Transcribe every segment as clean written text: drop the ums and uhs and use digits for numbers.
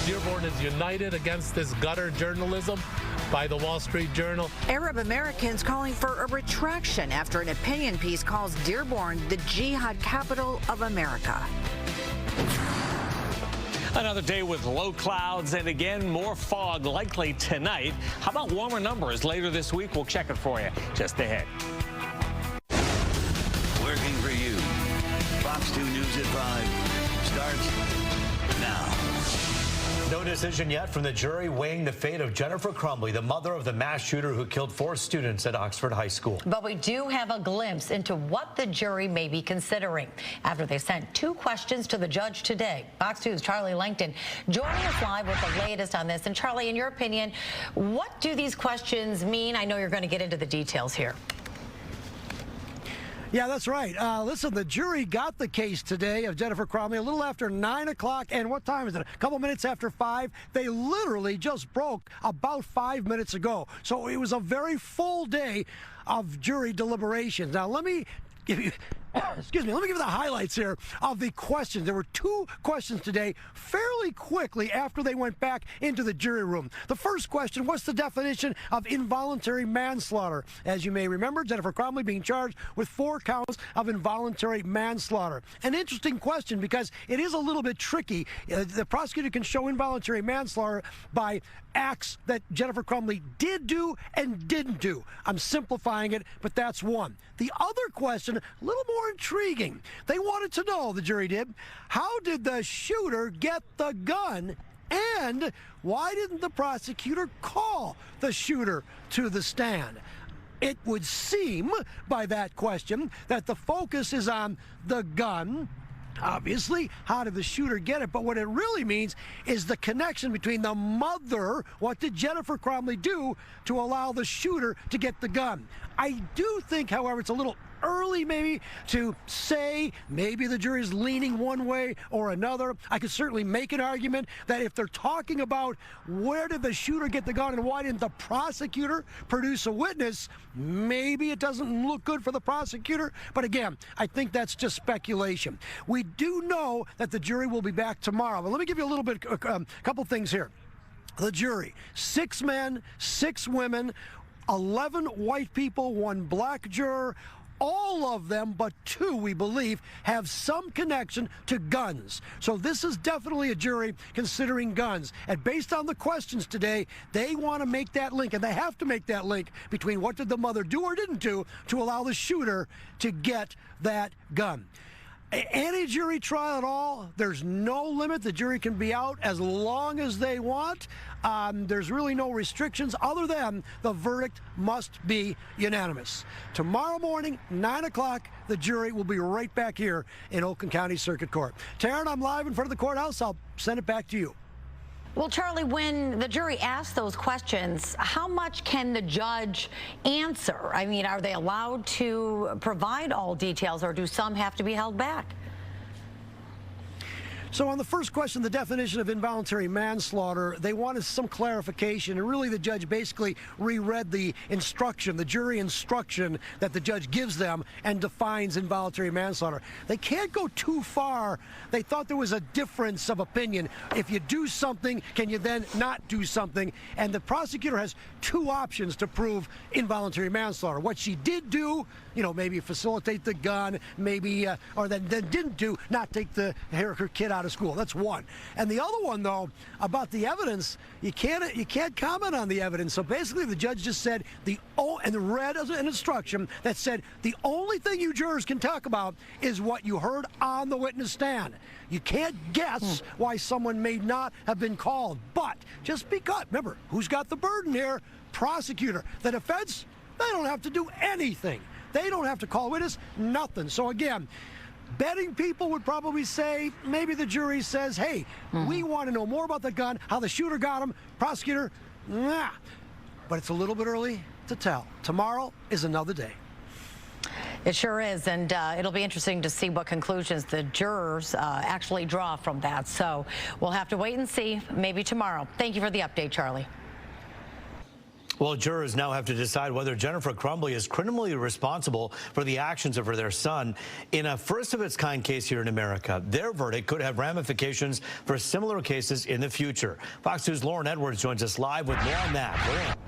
Dearborn is united against this gutter journalism by the Wall Street Journal. Arab Americans calling for a retraction after an opinion piece calls Dearborn the jihad capital of America. Another day with low clouds and again more fog likely tonight. How about warmer numbers later this week? We'll check it for you just ahead. Working for you. Fox 2 News at 5 starts now. No decision yet from the jury weighing the fate of Jennifer Crumbley, the mother of the mass shooter who killed 4 students at Oxford High School. But we do have a glimpse into what the jury may be considering after they sent 2 questions to the judge today. Fox 2's Charlie Langton joining us live with the latest on this. And Charlie, in your opinion, what do these questions mean? I know you're going to get into the details here. Yeah, that's right. Listen, the jury got the case today of Jennifer Crumbley a little after 9 o'clock. And what time is it? A couple minutes after 5. They literally just broke about 5 minutes ago. So it was a very full day of jury deliberations. Now, let me give you... Excuse me, let me give you the highlights here of the questions. There were 2 questions today fairly quickly after they went back into the jury room. The first question, what's the definition of involuntary manslaughter? As you may remember, Jennifer Crumbley being charged with 4 counts of involuntary manslaughter. An interesting question because it is a little bit tricky. The prosecutor can show involuntary manslaughter by acts that Jennifer Crumbley did do and didn't do. I'm simplifying it, but that's one. The other question, a little more intriguing. They wanted to know, the jury did, how did the shooter get the gun, and why didn't the prosecutor call the shooter to the stand? It would seem by that question that the focus is on the gun. Obviously, how did the shooter get it? But what it really means is the connection between the mother, what did Jennifer Crumbley do to allow the shooter to get the gun? I do think, however, it's a little early maybe to say maybe the jury's leaning one way or another. I could certainly make an argument that if they're talking about where did the shooter get the gun and why didn't the prosecutor produce a witness, maybe it doesn't look good for the prosecutor. But again, I think that's just speculation. We do know that the jury will be back tomorrow. But let me give you a little bit, a couple things here. The jury, 6 men, 6 women, 11 white people, 1 black juror. All of them, but 2, we believe, have some connection to guns. So this is definitely a jury considering guns. And based on the questions today, they want to make that link, and they have to make that link between what did the mother do or didn't do to allow the shooter to get that gun. Any jury trial at all, there's no limit. The jury can be out as long as they want. There's really no restrictions other than the verdict must be unanimous. Tomorrow morning, 9 o'clock, the jury will be right back here in Oakland County Circuit Court. Taryn, I'm live in front of the courthouse. I'll send it back to you. Well, Charlie, when the jury asks those questions, how much can the judge answer? I mean, are they allowed to provide all details, or do some have to be held back? So on the first question, the definition of involuntary manslaughter, they wanted some clarification, and really the judge basically reread the instruction, the jury instruction that the judge gives them and defines involuntary manslaughter. They can't go too far. They thought there was a difference of opinion. If you do something, can you then not do something? And the prosecutor has 2 options to prove involuntary manslaughter. What she did do, you know, maybe facilitate the gun, maybe, or then didn't do, not take her kid out of school. That's one. And the other one, though, about the evidence, you can't comment on the evidence. So basically, the judge just said and read an instruction that said the only thing you jurors can talk about is what you heard on the witness stand. You can't guess why someone may not have been called. But just because, remember, who's got the burden here? Prosecutor. The defense, they don't have to do anything. They don't have to call a witness, nothing. So again, betting people would probably say, maybe the jury says, hey, we want to know more about the gun, how the shooter got him. Prosecutor, nah. But it's a little bit early to tell. Tomorrow is another day. It sure is, and it'll be interesting to see what conclusions the jurors actually draw from that. So we'll have to wait and see, maybe tomorrow. Thank you for the update, Charlie. Well, jurors now have to decide whether Jennifer Crumbley is criminally responsible for the actions of their son in a first-of-its-kind case here in America. Their verdict could have ramifications for similar cases in the future. Fox News' Lauren Edwards joins us live with more on that. Lauren.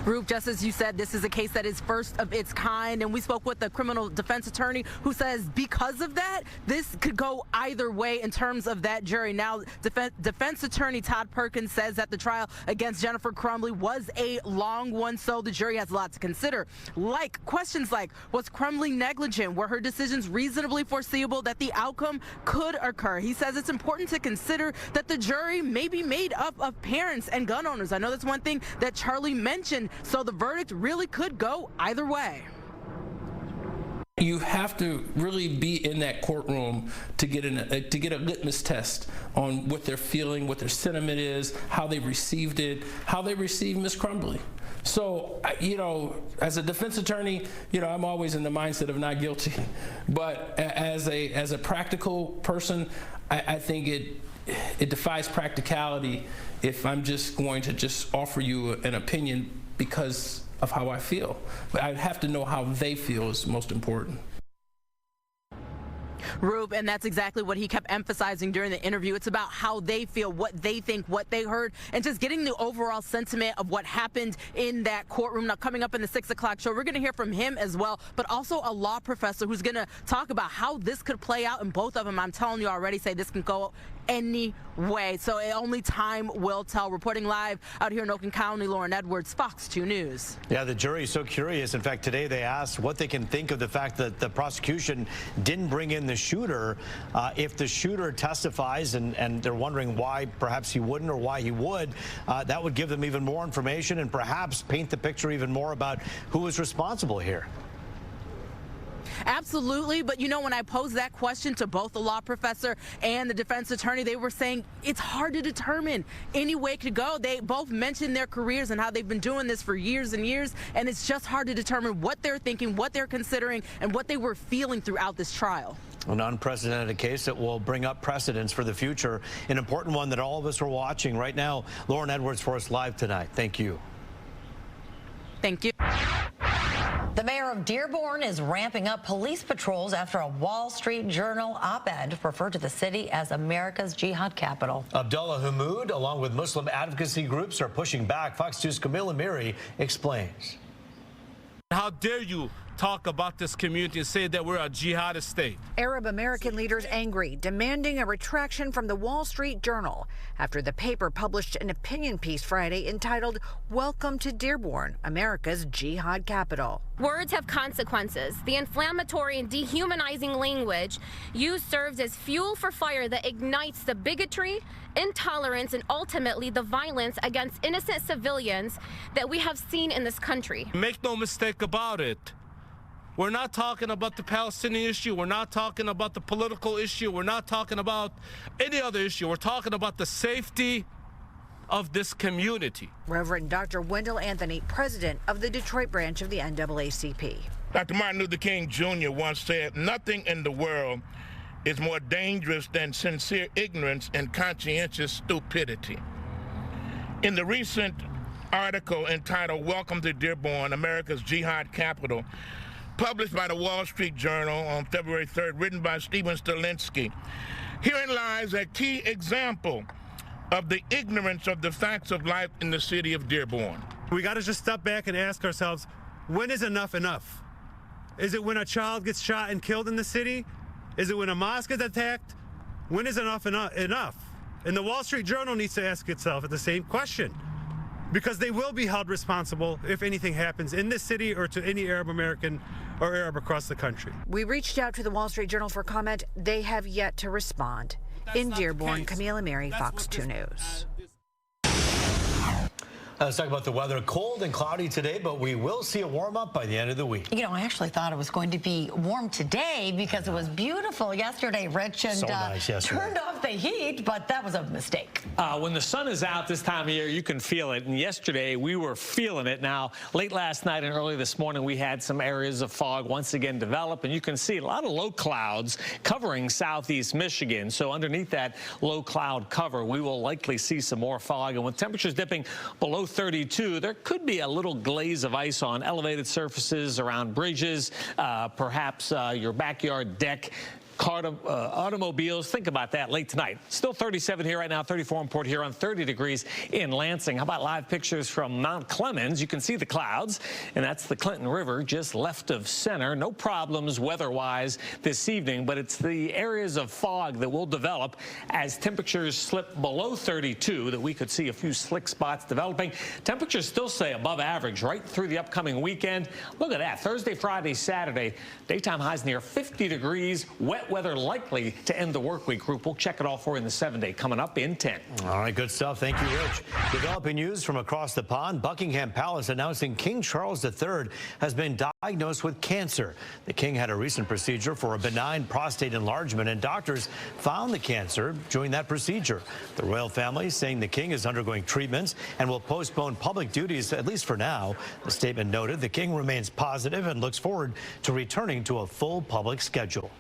Rube, just as you said, this is a case that is first of its kind, and we spoke with the criminal defense attorney who says because of that, this could go either way in terms of that jury. Now, defense attorney Todd Perkins says that the trial against Jennifer Crumbley was a long one, so the jury has a lot to consider. Like questions like, was Crumbley negligent? Were her decisions reasonably foreseeable that the outcome could occur? He says it's important to consider that the jury may be made up of parents and gun owners. I know that's one thing that Charlie mentioned. So the verdict really could go either way. You have to really be in that courtroom to get a litmus test on what they're feeling, what their sentiment is, how they received it, how they received Ms. Crumbley. So, as a defense attorney, I'm always in the mindset of not guilty. But as a practical person, I think it defies practicality if I'm just going to just offer you an opinion because of how I feel. But I'd have to know how they feel is most important. Rube, and that's exactly what he kept emphasizing during the interview. It's about how they feel, what they think, what they heard, and just getting the overall sentiment of what happened in that courtroom. Now, coming up in the 6 o'clock show, we're going to hear from him as well, but also a law professor who's going to talk about how this could play out. And both of them, I'm telling you already, say this can go any way. So only time will tell. Reporting live out here in Oakland County, Lauren Edwards, Fox 2 News. Yeah, the jury is so curious. In fact, today they asked what they can think of the fact that the prosecution didn't bring in the shooter. If the shooter testifies and they're wondering why perhaps he wouldn't or why he would, that would give them even more information and perhaps paint the picture even more about who was responsible here. Absolutely. But, when I posed that question to both the law professor and the defense attorney, they were saying it's hard to determine any way it could go. They both mentioned their careers and how they've been doing this for years and years. And it's just hard to determine what they're thinking, what they're considering, and what they were feeling throughout this trial. An unprecedented case that will bring up precedents for the future. An important one that all of us are watching right now. Lauren Edwards for us live tonight. Thank you. Thank you. The mayor of Dearborn is ramping up police patrols after a Wall Street Journal op-ed referred to the city as America's jihad capital. Abdullah Hammoud, along with Muslim advocacy groups, are pushing back. Fox 2's Camille Amiri explains. How dare you talk about this community and say that we're a jihadist state? Arab American leaders angry, demanding a retraction from the Wall Street Journal after the paper published an opinion piece Friday entitled, "Welcome to Dearborn, America's Jihad Capital." Words have consequences. The inflammatory and dehumanizing language used serves as fuel for fire that ignites the bigotry, intolerance, and ultimately the violence against innocent civilians that we have seen in this country. Make no mistake about it. We're not talking about the Palestinian issue. We're not talking about the political issue. We're not talking about any other issue. We're talking about the safety of this community. Reverend Dr. Wendell Anthony, president of the Detroit branch of the NAACP. Dr. Martin Luther King Jr. once said, "Nothing in the world is more dangerous than sincere ignorance and conscientious stupidity." In the recent article entitled "Welcome to Dearborn, America's Jihad Capital," published by the Wall Street Journal on February 3rd, written by Stephen Stalinsky, herein lies a key example of the ignorance of the facts of life in the city of Dearborn. We got to just step back and ask ourselves, when is enough enough? Is it when a child gets shot and killed in the city? Is it when a mosque is attacked? When is enough enough? And the Wall Street Journal needs to ask itself the same question, because they will be held responsible if anything happens in this city or to any Arab American or Arab across the country. We reached out to the Wall Street Journal for comment. They have yet to respond. In Dearborn, Camille Amiri, Fox 2 News. Let's talk about the weather. Cold and cloudy today, but we will see a warm up by the end of the week. I actually thought it was going to be warm today because it was beautiful yesterday, Rich, and so nice yesterday. Turned off the heat, but that was a mistake. When the sun is out this time of year, you can feel it. And yesterday, we were feeling it. Now, late last night and early this morning, we had some areas of fog once again develop. And you can see a lot of low clouds covering southeast Michigan. So underneath that low cloud cover, we will likely see some more fog. And with temperatures dipping below 32. There could be a little glaze of ice on elevated surfaces around bridges, perhaps your backyard deck. Automobiles, think about that late tonight. Still 37 here right now, 34 in Port Huron, 30 degrees in Lansing. How about live pictures from Mount Clemens? You can see the clouds, and that's the Clinton River just left of center. No problems weather-wise this evening, but it's the areas of fog that will develop as temperatures slip below 32 that we could see a few slick spots developing. Temperatures still stay above average right through the upcoming weekend. Look at that. Thursday, Friday, Saturday, daytime highs near 50 degrees. Wet weather likely to end the work week. Group, we'll check it all for you in the 7-day coming up in 10. All right, good stuff. Thank you, Rich. Developing news from across the pond. Buckingham Palace announcing King Charles III has been diagnosed with cancer. The king had a recent procedure for a benign prostate enlargement, and doctors found the cancer during that procedure. The royal family saying the king is undergoing treatments and will postpone public duties, at least for now. The statement noted the king remains positive and looks forward to returning to a full public schedule.